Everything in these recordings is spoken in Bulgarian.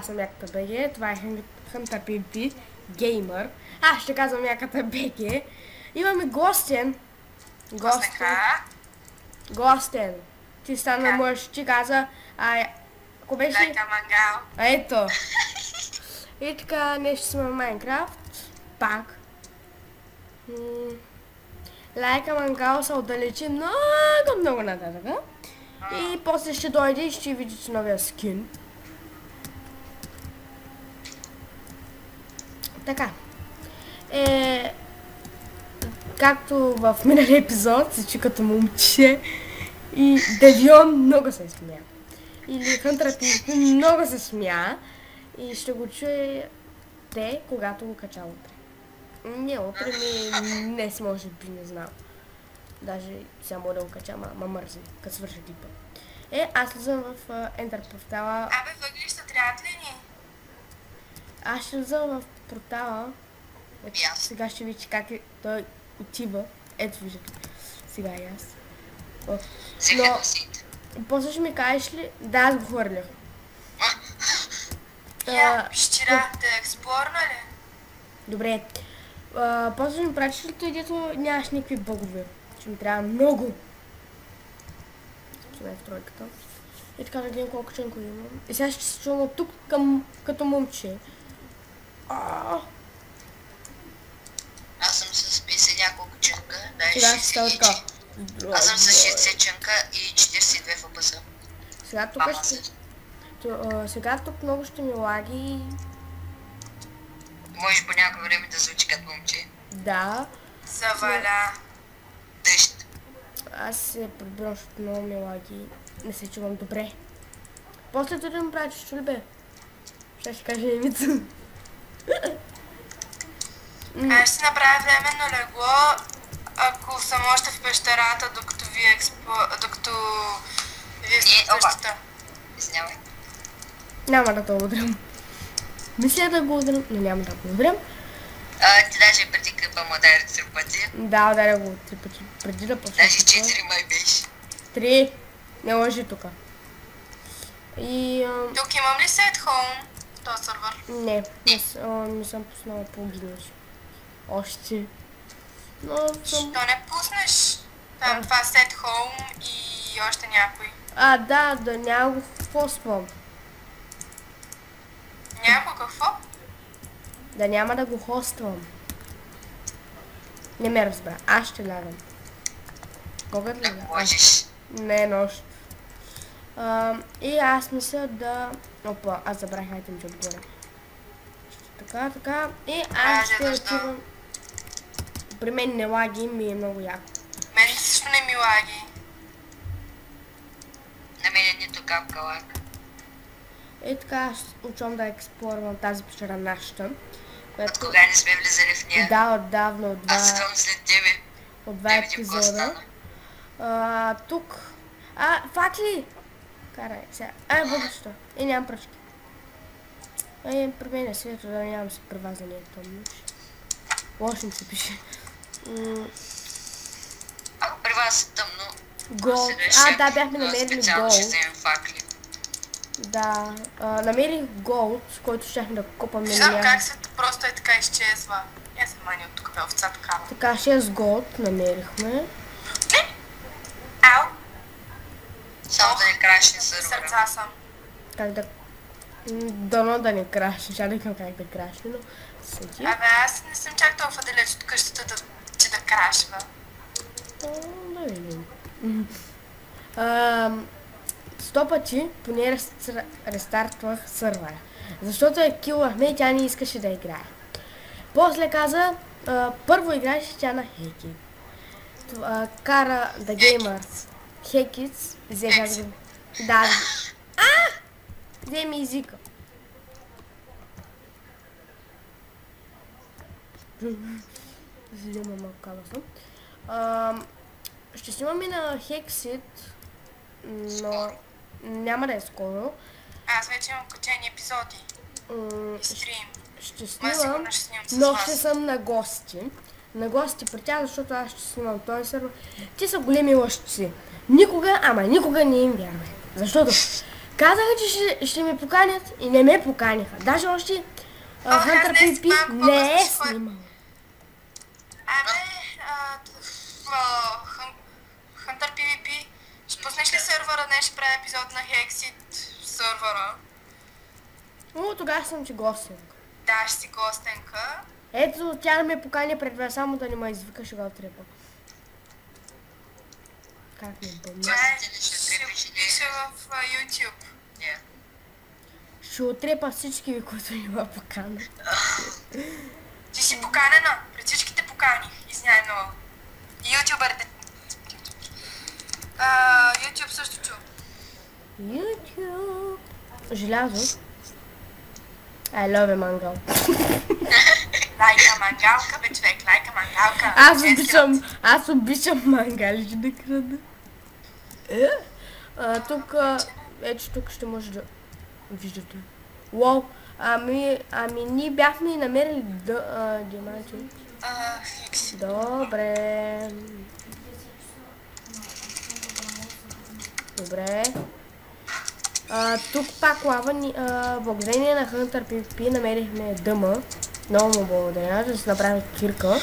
аз съм Яката БГ, това е Hunter PvP Gamer. Аз ще казвам Яката БГ. Имаме гостен. Гостен. Ти стана мъж, ти каза, ако беше... Лайка мангал. Ето. И така, нещо сме в Майнкрафт. Пак. Лайка мангал се отдалечи много нататък. И после ще дойде и ще видите новия скин. Така. Както в миналия епизод се чу като момче и Девион много се смя. Или Hunter PvP много се смя и ще го чуете, когато го кача утре. Не, утре днес може би, не знам. Даже сега мога да го кача, ма мързи, като свърша клипа. Аз слизам в Enter портала. Абе, въглища трябват ли ни? Аз ще влизам в портала. Сега ще видите как той отива. Ето виждате. Сега и аз. Но, после ще ми кажеш ли? Да, аз го хвърлях. Пещера, да е експлорна ли? Добре. После ще ми пратиш ли той, дето нямаш никакви бъгове? Че ми трябва много. Това е в тройката. И така да гледам колко ченко имам. И сега ще се чувам от тук като момче. Аз съм с 50 няколко ченка. Сега ще става така. Аз съм с 60 ченка и 42 ФПС. Сега тук много ще ми лаги. Можеш по някое време да звучи като момче. Да. Заваля. Дъжд. Аз се прибирам, защото много ми лаги. Не се чувам добре. После да ми правиш, чули бе? Ще кажа името. Аз ще направя временно легло, ако съм още в пещерата, докато вие сте в къщата. Извинявай. Няма да го удрям. Мисля да го удрям, но няма да го удрям. Ти даже преди къпа му удари 3 пъти. Да, ударя го 3 пъти. Преди да почне. Даже 4 май беше. 3. Не лъжи тука. И... Тук имам ли set home в този сървър? Не съм пуснала по-гинеш. Още. Но съм... Що не пуснеш? Там това set home и още някой. Да няма го хоствам. Няма какво? Да няма да го хоствам. Не ме разбра. Аз ще лягам. Кога да лягам? Можеш. Не, нощ. И аз мисля да... Опа, аз забрах айтемче отгоре. Така. И аз ще отивам... При мен не лаги, ми е много яко. Мен също не ми лаги. На мен нито капка лаг. И така аз учвам да експлорвам тази пещера нашата. От кога не сме влизали в нея? Да, отдавна, от Аз идвам след тебе. От 2 епизода. Тук... факт ли? Карай, сега. Бъдещо. И нямам пръчки. При мен е светло, да нямам се превазане тъмно. Лошо ми се пише. Ако при вас е тъмно... Гол. Да, бяхме намерили специално гол. ще вземем факли. Да, намерих гол, с който щяхме да копаме. Виждам как се просто е така изчезва. Я се мани от тук бе овца такава. Така, 6 голд намерихме. Ау! Само да не крашне сървъра. Сърца съм. Как да... Дано да не крашне, ще викам как да крашне, но... Съди. Абе, аз не съм чак толкова далеч от къщата, че да крашва. Да видим. 100 пъти поне рестартвах сървъра. Защото я килвахме и тя не искаше да играе. После каза, първо играеше тя на Хеки. Кара The Gamer Хекиц взеха да... Да. Взе ми езика. Взема малко каласно. Ще снимаме на Хексит, но няма да е скоро. Аз вече имам качени епизоди. И стрим. Ще снимам, но ще съм на гости. На гости при тях, защото аз ще снимам този сервер. Те са големи лъжци. Никога, ама никога не им вярвай. Защото Казаха, че ще ме поканят и не ме поканиха. Даже още Hunter PvP не е снимал. Hunter PvP, ще пуснеш ли сървъра, днес ще правя епизод на Hexit сървъра? О, тогава съм ти гостенка. Да, ще си гостенка. Ето, тя не ме покани пред вас, само да не ме извика, ще го отрепа. Как ми бъмня? Ще пиша в YouTube. Ще отрепа всички ви, които не ме поканят. Ти си поканена, пред всичките покани. Извиняй много. Ютубърите. YouTube също чу. YouTube. Желязо. I love мангал. Лайка мангалка, бе човек, лайка мангалка. Аз обичам мангалите да крада. Тук, ето тук ще може да виждате. Уау, ами ние бяхме намерили диаманти. Добре. Добре. Тук пак лава ни, благодарение на Hunter PvP намерихме дъма. Много му благодаря, да си направих кирка.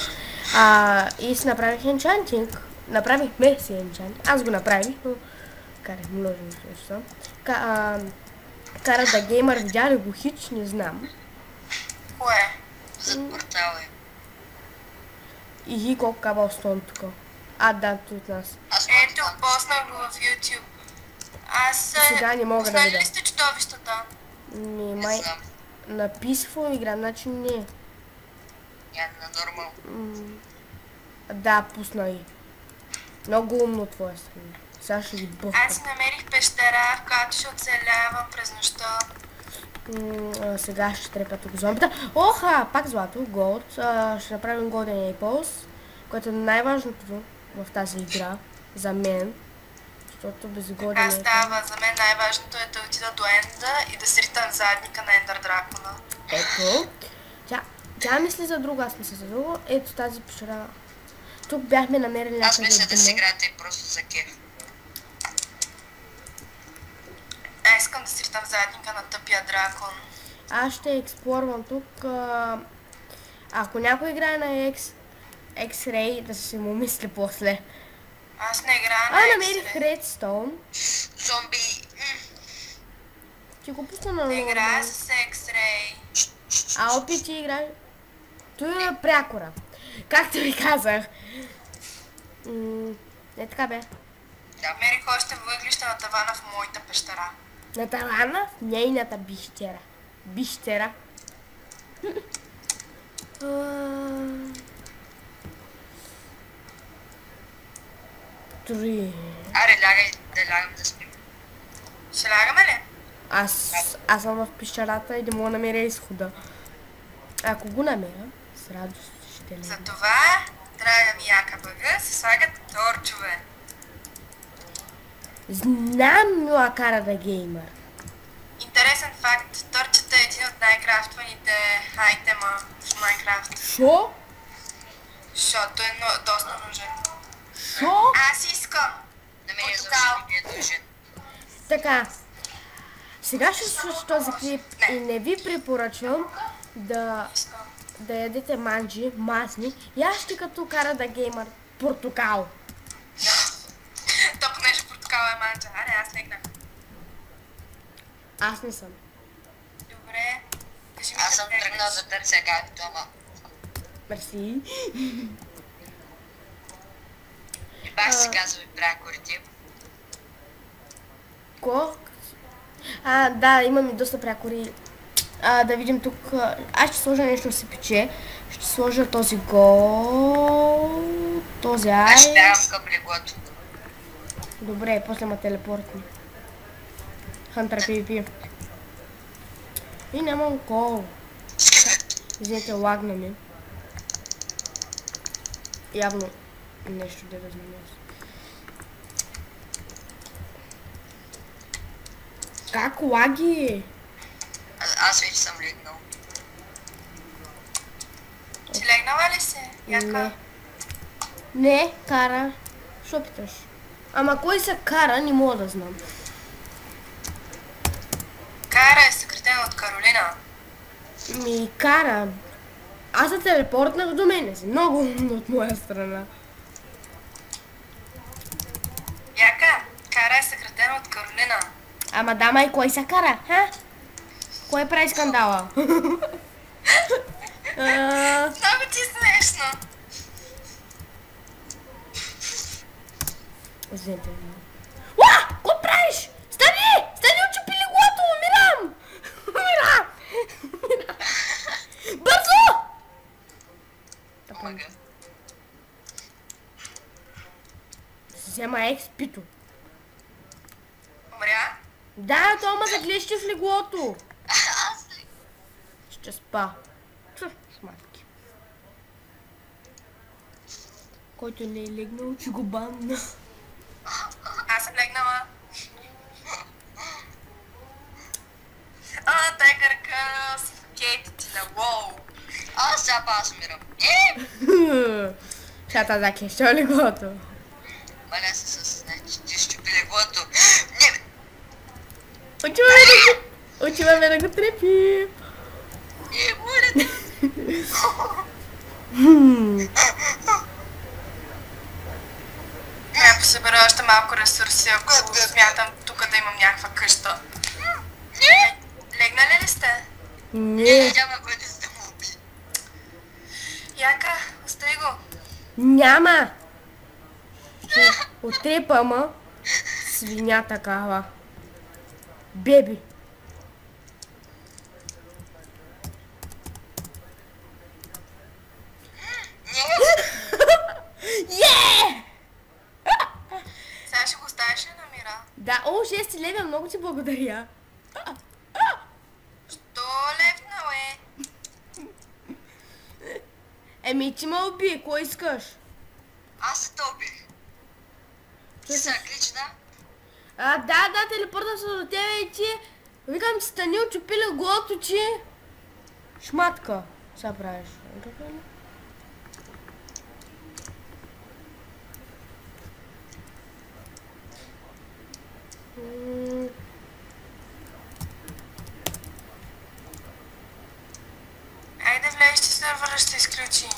И си направих енчантинг. Направихме си енчантинг. Аз го направих, но карах множество неща. Кара да геймър, видя ли го хич? Не знам. Кое? Зад портала е. И колко кабелстон тук. Да, тут от нас. Ето, поснах го в YouTube. Сега не мога да видя. Познали ли сте чудовищата? Май написва игра, значи не. На нормал. Да, пусна и. Много умно твоя страна. Сега ще ги бъвка. Аз намерих пещера, в която ще оцелявам през нощта. Сега ще трепя тук зомбита. Оха, пак злато, голд. Ще направим Golden Apples, което е най-важното в тази игра за мен. Защото без Golden Така става. За мен най-важното е да отида до Енда и да сритам задника на Ендър Дракона. Ето. Тя мисли за друго, аз мисля за друго. Ето тази пещера. Тук бяхме намерили някъде. Аз мисля да си играте просто за кеф. Искам да сритам задника на тъпия дракон. Аз ще експлорвам тук. Ако някой играе на X-Ray, да се му мисли после. Аз не играя на X-Ray. Намерих Redstone. Зомби. Ти го пусна на Не играя с X-Ray. Опи ти играе. Той е прякора. Както ви казах. Така бе. Намерих още въглища на тавана в моята пещера. На тавана в нейната бищера. Бищера. Три. Аре, лягай, да лягам да спим. Ще лягаме ли? Аз съм в пещерата и да мога намеря изхода. Ако го намеря, с радост ще лягам. Затова, драга ми яка бъга, се слагат торчове. Знам, мила кара да геймър. Интересен факт, торчата е един от най-крафтваните айтема в Майнкрафт. Шо? Защото е доста нужен. Шо? Аз искам! На мен Портокал. ми е дължен. Така. Сега ще слушам този клип и не ви препоръчвам да ядете манджи, масни. Ящи като кара да геймър. Портокал. То понеже портокал е манджа. Аре, аз легнах. Аз не съм. Добре. Кажи ми Аз съм как тръгнал легнеш. да търся как дома. Мерси. И бах си казва и прякорите. Ко? Да, имам и доста прякори. Да видим тук. Аз ще сложа нещо да се пече. Ще сложа този гол. Този Аз ще ай. бягам към леглото. Добре, после ма телепортни. Hunter PvP. И нямам гол. Извинете, лагна ми. Явно нещо да разменя. Как лаги? Аз вече съм легнал. Ти легнала ли се? Яка? Не, кара. Що питаш? Ама кой се кара, не мога да знам. Кара е съкратена от Каролина. Ми кара. Аз се телепортнах до мене си. Много от моя страна. Яка, Кара е съкратена от Каролина. Ама дама и кой са кара, ха? Кой прави скандала? Много ти е смешно. Извинете. Уа! Какво правиш? Стани! Стани, отчупи леглото! Умирам! Умирам! Бързо! Помага. Да се взема експито. Умря? Да, то ма заглещи в леглото. Аз ли? Ще спа. Шматки. Който не е легнал, че го банна. Аз съм легнала. Тайгър Кърс. Кейт ти на уоу. Сега аз умирам. Шата заклещи в леглото. Маля се с... Значи, ти щупи леглото. Не, бе. Отиваме да го трепи. Моля те. Я посъбера още малко ресурси, ако смятам тук да имам някаква къща. Легнали ли сте? Не, Няма бъде за да му уби. Яка, остави го. няма. Ще отрепа, ма. Свиня такава. Беби. Е! Сега ще го оставиш ли на Мира? Да, о, 6 лева, много ти благодаря. Що лепнал е? Еми, ти ме уби, кой искаш? Аз се топих. Ти са клична? Да, телепортна се до тебе и ти. Викам, стани, отчупи леглото ти. Шматка. Сега правиш. Айде влезеш, че сървъра ще изключи.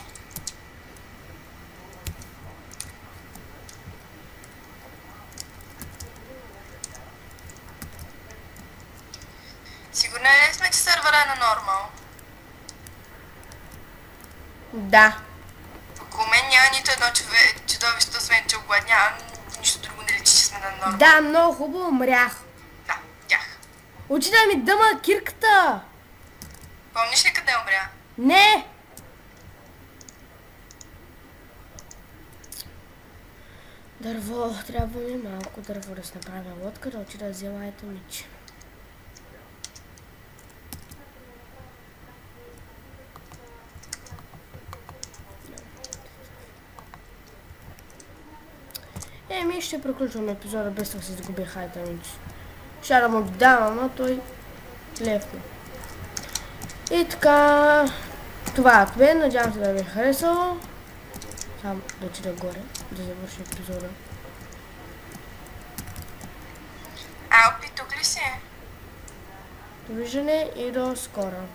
Сигурна ли сме, че сървъра е на нормал? Да. Около мен няма нито едно чудовище, освен че огладнявам. Нищо друго не личи, че сме на нормал. Да, много хубаво умрях. Да, тях. Очи да ми дъма кирката. Помниш ли къде умря? Не! Дърво, трябва ми малко дърво да се направя лодка, да отида да взема ето мич. Еми, ще приключвам епизода без да се изгубя хайта мич. Ще да му дам, ама той левно. И така, това е от мен, надявам се да ви е харесало. Само да отида горе, да завърши епизода. Алпи, тук ли си? Довиждане и до скоро.